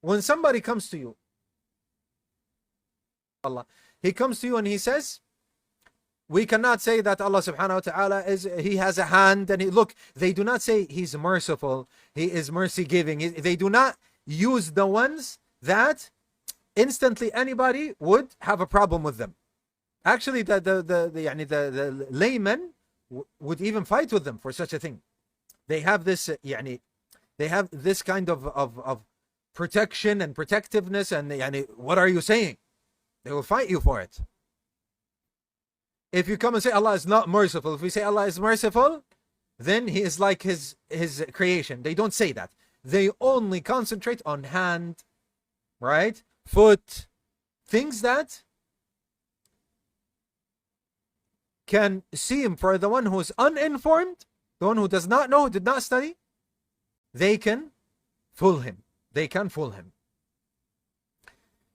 when somebody comes to you, Allah, he comes to you and he says, we cannot say that Allah subhanahu wa ta'ala he has a hand, and look, they do not say he's merciful, he is mercy giving. They do not use the ones that instantly anybody would have a problem with them. Actually, the layman would even fight with them for such a thing. They have this, they have this kind of protection and protectiveness, and what are you saying? They will fight you for it. If you come and say Allah is not merciful, if we say Allah is merciful, then he is like his creation. They don't say that. They only concentrate on hand, right? Foot, things that can seem for the one who is uninformed, the one who does not know, who did not study, they can fool him. They can fool him.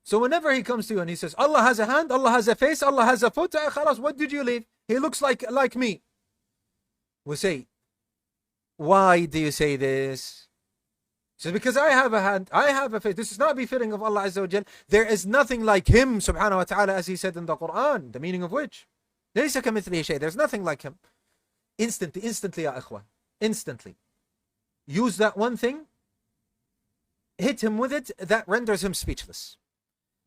So whenever he comes to you and he says, Allah has a hand, Allah has a face, Allah has a foot, khalas, what did you leave? He looks like me. We say, why do you say this? He says, because I have a hand, I have a face. This is not befitting of Allah Azza wa Jal. There is nothing like him, subhanahu wa ta'ala, as he said in the Quran, the meaning of which, there's nothing like him. Instantly, ya ikhwan, instantly. Use that one thing, hit him with it, that renders him speechless.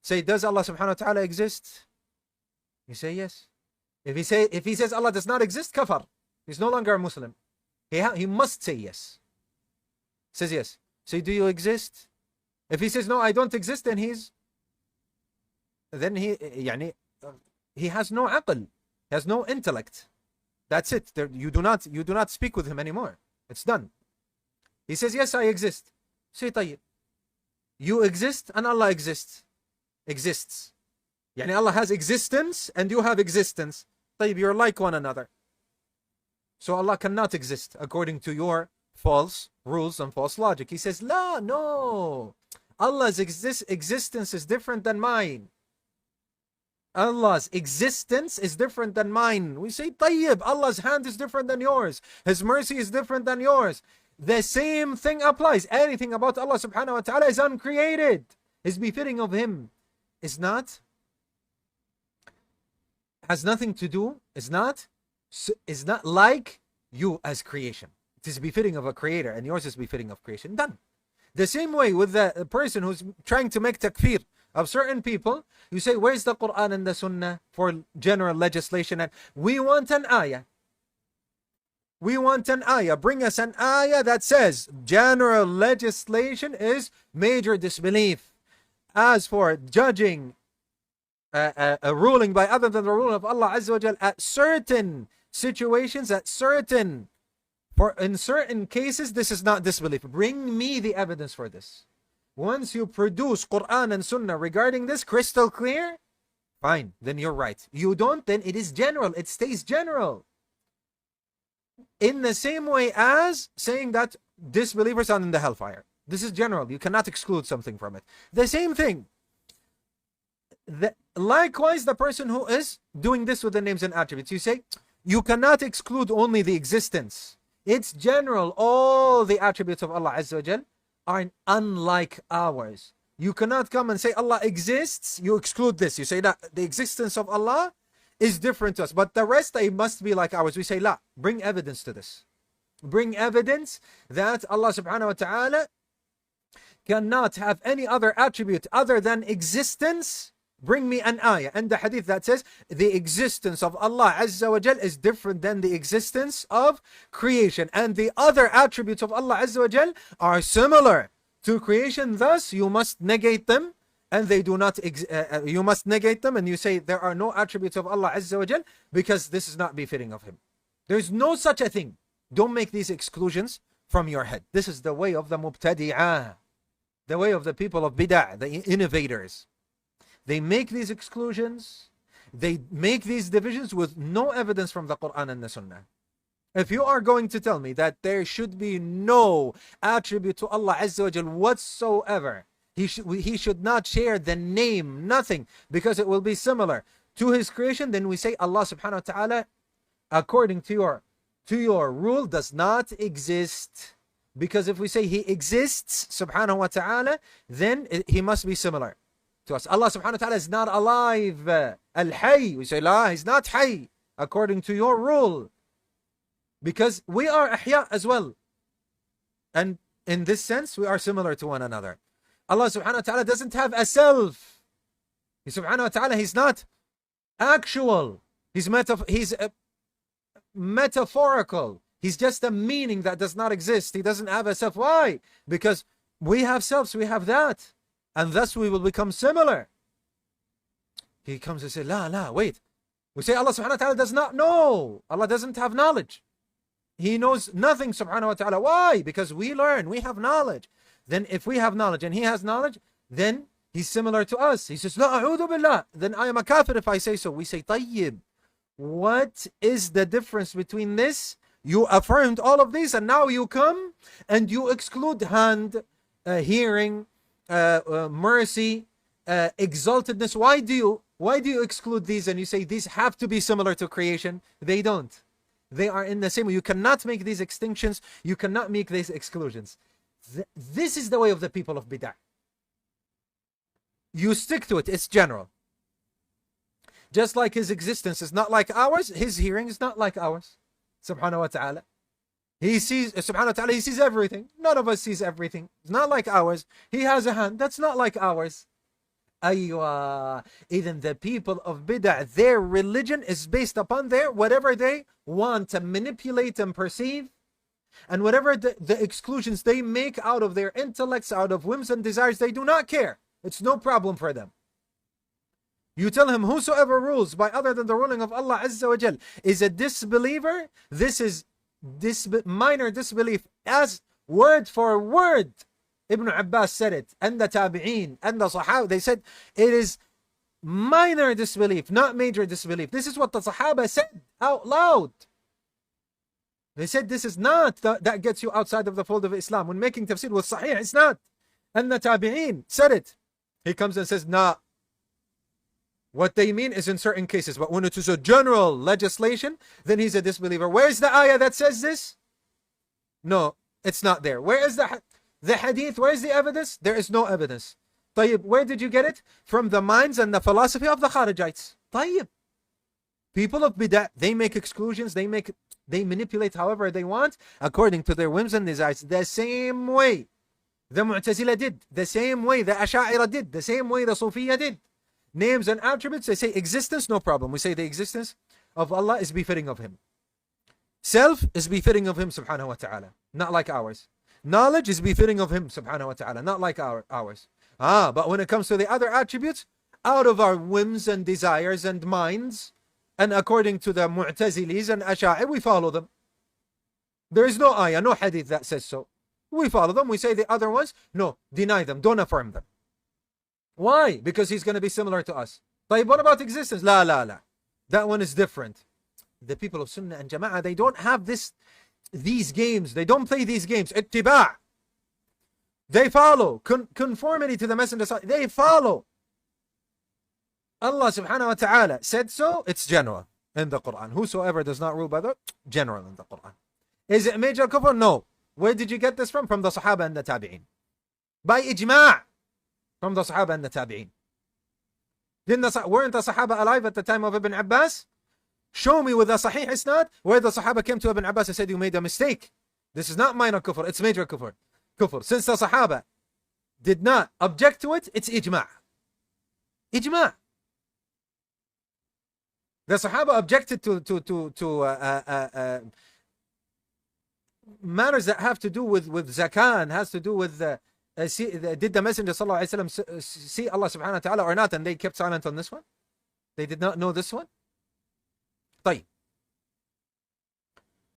Say, does Allah subhanahu wa ta'ala exist? You say yes. If he says Allah does not exist, kafar. He's no longer a Muslim. He must say yes. Says yes. Say, do you exist? If he says no, I don't exist, then he has no aql. He has no intellect. That's it. You do not speak with him anymore. It's done. He says, yes, I exist. Say, tayyib. You exist and Allah exists. Allah has existence and you have existence. Tayyib, you're like one another. So Allah cannot exist according to your false rules and false logic. He says, no. Allah's existence is different than mine. Allah's existence is different than mine. We say, tayyib, Allah's hand is different than yours. His mercy is different than yours. The same thing applies. Anything about Allah subhanahu wa ta'ala is uncreated. Is befitting of him. Is not, has nothing to do, is not like you as creation. It is befitting of a creator, and yours is befitting of creation. Done. The same way with the person who's trying to make takfir of certain people, you say, where's the Quran and the Sunnah for general legislation? And we want an ayah. We want an ayah. Bring us an ayah that says general legislation is major disbelief. As for judging a ruling by other than the rule of Allah Azza wa Jal at certain situations, in certain cases, this is not disbelief. Bring me the evidence for this. Once you produce Quran and Sunnah regarding this crystal clear, fine, then you're right. You don't, then it is general. It stays general. In the same way as saying that disbelievers are in the hellfire. This is general. You cannot exclude something from it. The same thing. Likewise, the person who is doing this with the names and attributes, you say, you cannot exclude only the existence. It's general. All the attributes of Allah Azza wa Jal are unlike ours. You cannot come and say Allah exists. You exclude this. You say that the existence of Allah is different to us. But the rest, they must be like ours. We say, la, bring evidence to this. Bring evidence that Allah subhanahu wa ta'ala cannot have any other attribute other than existence. Bring me an ayah and the hadith that says the existence of Allah Azza wa Jal is different than the existence of creation, and the other attributes of Allah Azza wa Jal are similar to creation. Thus you must negate them, and they do not you must negate them, and you say there are no attributes of Allah Azza wa Jal because this is not befitting of him. There's no such a thing. Don't make these exclusions from your head. This is the way of the mubtadi'ah, the way of the people of bid'ah, the innovators. They make these exclusions, they make these divisions with no evidence from the Quran and the Sunnah. If you are going to tell me that there should be no attribute to Allah Azza wa Jal whatsoever, he should not share the name, nothing, because it will be similar to his creation, then we say Allah subhanahu wa ta'ala, according to your rule, does not exist. Because if we say he exists, subhanahu wa ta'ala, then he must be similar to us. Allah subhanahu wa ta'ala is not alive. Al-Hayy. We say, la, he's not Hayy, according to your rule. Because we are Ahya as well. And in this sense, we are similar to one another. Allah subhanahu wa ta'ala doesn't have a self. He subhanahu wa ta'ala, he's not actual. He's metaphorical. He's just a meaning that does not exist. He doesn't have a self. Why? Because we have selves, we have that. And thus we will become similar. He comes and says, la, wait. We say Allah subhanahu wa ta'ala does not know. Allah doesn't have knowledge. He knows nothing subhanahu wa ta'ala. Why? Because we learn, we have knowledge. Then if we have knowledge and he has knowledge, then he's similar to us. He says, la a'udhu billah. Then I am a kafir if I say so. We say, tayyib. What is the difference between this? You affirmed all of these and now you come and you exclude hand, hearing, mercy, exaltedness. Why do you exclude these and you say these have to be similar to creation? They don't. They are in the same way. You cannot make these extinctions. You cannot make these exclusions. This is the way of the people of bid'ah. You stick to it. It's general. Just like his existence is not like ours, his hearing is not like ours. Subhanahu wa ta'ala. He sees, subhanahu wa ta'ala, he sees everything. None of us sees everything. It's not like ours. He has a hand. That's not like ours. Aywa. Even the people of bid'ah, their religion is based upon whatever they want to manipulate and perceive. And whatever the exclusions they make out of their intellects, out of whims and desires, they do not care. It's no problem for them. You tell him whosoever rules by other than the ruling of Allah Azza wa Jal is a disbeliever. This is minor disbelief, as word for word Ibn Abbas said it, and the Tabi'een, and the Sahaba. They said it is minor disbelief, not major disbelief. This is what the Sahaba said out loud. They said this is not that gets you outside of the fold of Islam. When making tafsir with Sahih, it's not. And the Tabi'een said it. He comes and says, nah. What they mean is in certain cases, but when it is a general legislation, then he's a disbeliever. Where's the ayah that says this? No, it's not there. Where is the hadith? Where is the evidence? There is no evidence. Tayyib, where did you get it? From the minds and the philosophy of the Kharijites. Tayyib. People of bid'ah, they make exclusions, they manipulate however they want, according to their whims and desires. The same way the Mu'tazila did, the same way the Asha'ira did, the same way the Sufiya did. Names and attributes, they say existence, no problem. We say the existence of Allah is befitting of him. Self is befitting of him, subhanahu wa ta'ala, not like ours. Knowledge is befitting of him, subhanahu wa ta'ala, not like ours. But when it comes to the other attributes, out of our whims and desires and minds, and according to the Mu'tazilis and Asha'ir, we follow them. There is no ayah, no hadith that says so. We follow them. We say the other ones, no, deny them, don't affirm them. Why? Because he's going to be similar to us. But what about existence? La. That one is different. The people of Sunnah and Jama'ah, they don't have these games. They don't play these games. Ittiba'. They follow. Conformity to the Messenger. They follow. Allah subhanahu wa ta'ala said so. It's general in the Quran. Whosoever does not rule by the general in the Quran. Is it major kufr? No. Where did you get this from? From the Sahaba and the Tabi'een. By ijma'. From the Sahaba and the Tabi'een. Weren't the Sahaba alive at the time of Ibn Abbas? Show me with the Sahih Isnad where the Sahaba came to Ibn Abbas and said, you made a mistake. This is not minor kufr, it's major kufr. Since the Sahaba did not object to it, it's ijma'. Ijma'. The Sahaba objected to matters that have to do with zakah and has to do with did the Messenger sallallahu alaihi wasallam see Allah subhanahu wa ta'ala or not, and they kept silent on this one. They did not know this one. طيب.